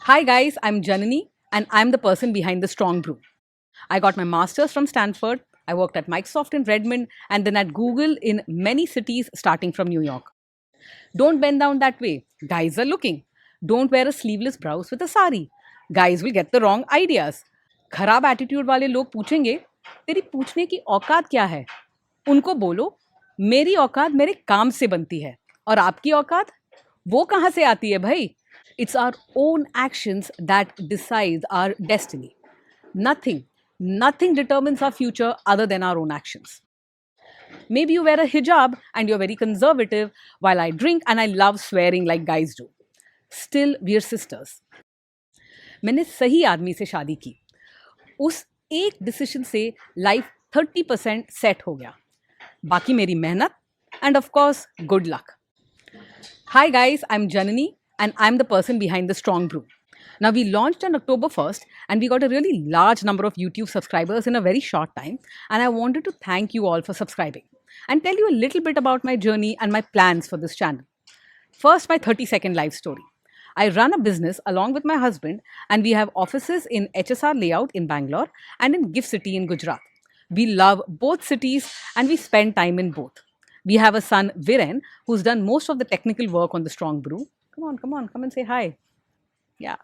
Hi guys, I'm Janani and I'm the person behind the Strong Brew. I got my master's from Stanford. I worked at Microsoft in Redmond and then at Google in many cities starting from New York. Don't bend down that way. Guys are looking. Don't wear a sleeveless blouse with a sari. Guys will get the wrong ideas. खराब attitude वाले लोग पूछेंगे तेरी पूछने की औकात क्या है उनको बोलो मेरी औकात मेरे काम से बनती है और आपकी औकात वो कहाँ से आती है भाई It's our own actions that decides our destiny. Nothing determines our future other than our own actions. Maybe you wear a hijab and you're very conservative, while I drink and I love swearing like guys do. Still, we're sisters. मैंने सही आदमी से शादी की उस एक decision से life 30% set हो गया बाकी मेरी मेहनत end of course good luck Hi guys, I'm Janani and I'm the person behind the Strong Brew. Now we launched on October 1st and we got a really large number of YouTube subscribers in a very short time and I wanted to thank you all for subscribing and tell you a little bit about my journey and my plans for this channel. First, my 30-second life story. I run a business along with my husband, and we have offices in HSR Layout in Bangalore and in Gift City in Gujarat. We love both cities and we spend time in both. We have a son, Viren, who's done most of the technical work on the Strong Brew. Come and say hi. Yeah.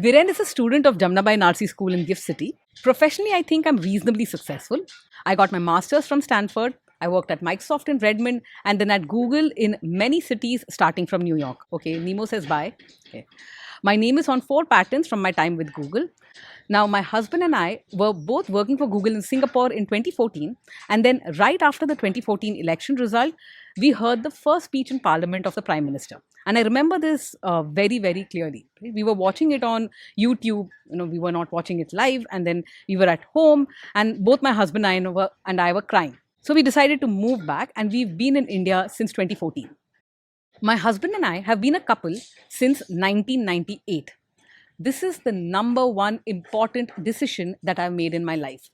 Viren is a student of Jamnabai Narsi School in Gift City. Professionally, I think I'm reasonably successful. I got my master's from Stanford. I worked at Microsoft in Redmond and then at Google in many cities starting from New York. Okay, Nemo says bye. Okay. My name is on 4 patents from my time with Google. Now, my husband and I were both working for Google in Singapore in 2014. And then, right after the 2014 election result, we heard the first speech in Parliament of the Prime Minister. And I remember this very, very clearly. We were watching it on YouTube. We were not watching it live. And then we were at home, and both my husband and I were crying. So we decided to move back, and we've been in India since 2014. My husband and I have been a couple since 1998. This is the number one important decision that I've made in my life.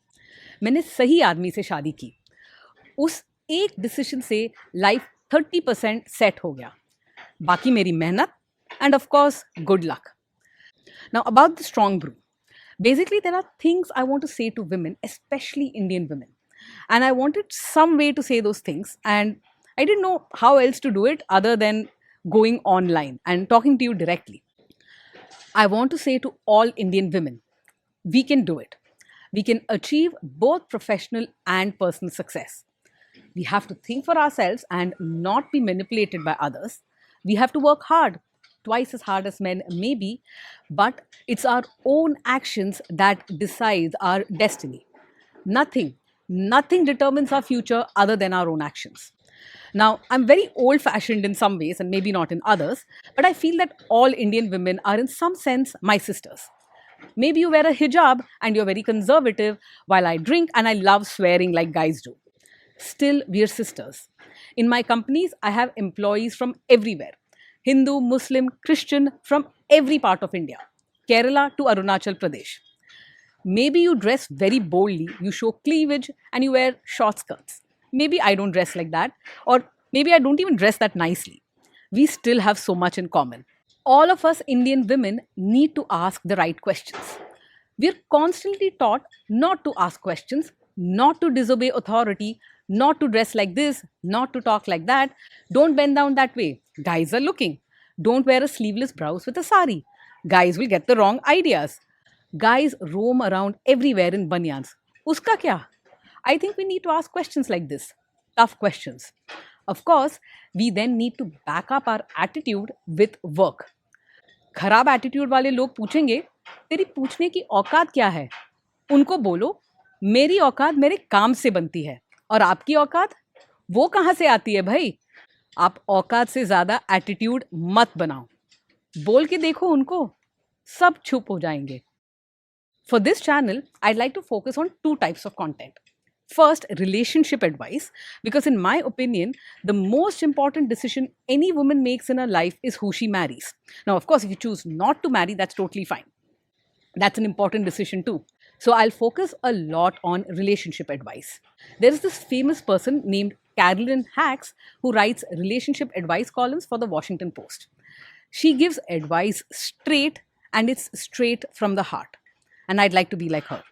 मैंने सही आदमी से शादी की उस एक decision से life 30% set हो गया बाकी मेरी मेहनत end of course good luck Now about the strong brew. Basically, there are things I want to say to women, especially Indian women. And I wanted some way to say those things. And I didn't know how else to do it other than going online and talking to you directly. I want to say to all Indian women, we can do it. We can achieve both professional and personal success. We have to think for ourselves and not be manipulated by others. We have to work hard, twice as hard as men, maybe, but it's our own actions that decides our destiny. Nothing determines our future other than our own actions. Now, I'm very old fashioned in some ways and maybe not in others, but I feel that all Indian women are, in some sense, my sisters. Maybe you wear a hijab and you're very conservative, while I drink and I love swearing like guys do. Still, we're sisters. In my companies, I have employees from everywhere Hindu, Muslim, Christian, from every part of India, Kerala to Arunachal Pradesh. Maybe you dress very boldly, you show cleavage, and you wear short skirts. Maybe I don't dress like that, or maybe I don't even dress that nicely. We still have so much in common. All of us Indian women need to ask the right questions. We're constantly taught not to ask questions, not to disobey authority, not to dress like this, not to talk like that. Don't bend down that way. Guys are looking. Don't wear a sleeveless blouse with a sari. Guys will get the wrong ideas. Guys roam around everywhere in banyans. Uska kya? I think we need to ask questions like this. Tough questions. Of course, we then need to back up our attitude with work. खराब attitude वाले लोग पूछेंगे तेरी पूछने की औकात क्या है उनको बोलो मेरी औकात मेरे काम से बनती है और आपकी औकात वो कहाँ से आती है भाई आप औकात से ज़्यादा एटीट्यूड मत बनाओ बोल के देखो उनको सब चुप हो जाएंगे For this channel, I'd like to focus on two types of content. First, relationship advice, because in my opinion, the most important decision any woman makes in her life is who she marries. Now, of course, if you choose not to marry, that's totally fine. That's an important decision too. So I'll focus a lot on relationship advice. There is this famous person named Carolyn Hacks who writes relationship advice columns for the Washington Post. She gives advice straight and it's straight from the heart. And I'd like to be like her.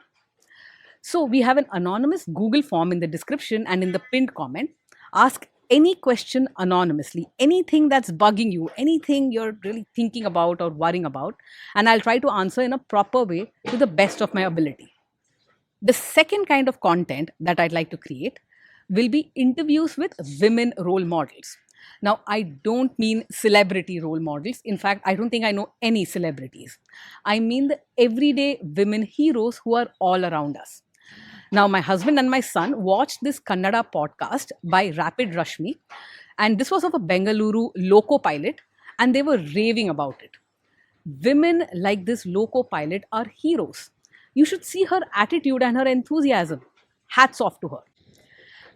So we have an anonymous Google form in the description and in the pinned comment. Ask any question anonymously, anything that's bugging you, anything you're really thinking about or worrying about, and I'll try to answer in a proper way to the best of my ability. The second kind of content that I'd like to create will be interviews with women role models. Now, I don't mean celebrity role models. In fact, I don't think I know any celebrities. I mean the everyday women heroes who are all around us. Now, my husband and my son watched this Kannada podcast by Rapid Rashmi, and this was of a Bengaluru loco pilot, and they were raving about it. Women like this loco pilot are heroes. You should see her attitude and her enthusiasm. Hats off to her.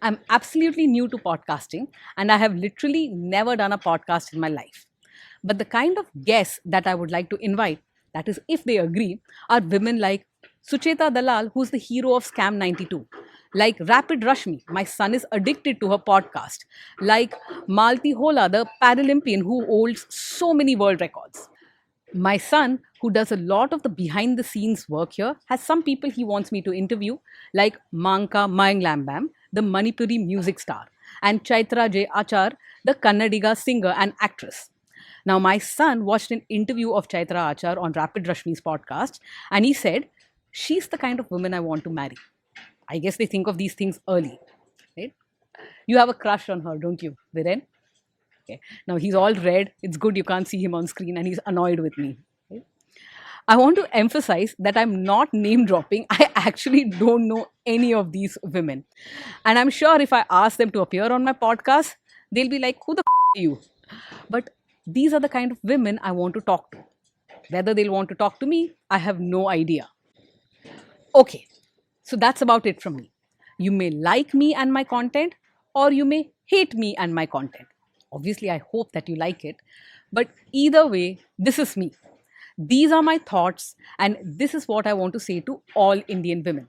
I'm absolutely new to podcasting and I have literally never done a podcast in my life. But the kind of guests that I would like to invite, that is, if they agree, are women like Sucheta Dalal, who's the hero of Scam 92, like Rapid Rashmi, my son is addicted to her podcast, like Malti Hola, the Paralympian who holds so many world records. My son, who does a lot of the behind the scenes work here, has some people he wants me to interview, like Manka Mayanglambam, the Manipuri music star, and Chaitra J. Achar, the Kannadiga singer and actress. Now, my son watched an interview of Chaitra Achar on Rapid Rashmi's podcast, and he said, she's the kind of woman I want to marry. I guess they think of these things early, right? You have a crush on her, don't you, Viren? Okay. Now he's all red. It's good you can't see him on screen and he's annoyed with me. Okay. I want to emphasize that I'm not name dropping. I actually don't know any of these women. And I'm sure if I ask them to appear on my podcast, they'll be like, who the are you? But these are the kind of women I want to talk to. Whether they'll want to talk to me, I have no idea. Okay, so that's about it from me. You may like me and my content, or you may hate me and my content. Obviously, I hope that you like it. But either way, this is me. These are my thoughts, and this is what I want to say to all Indian women.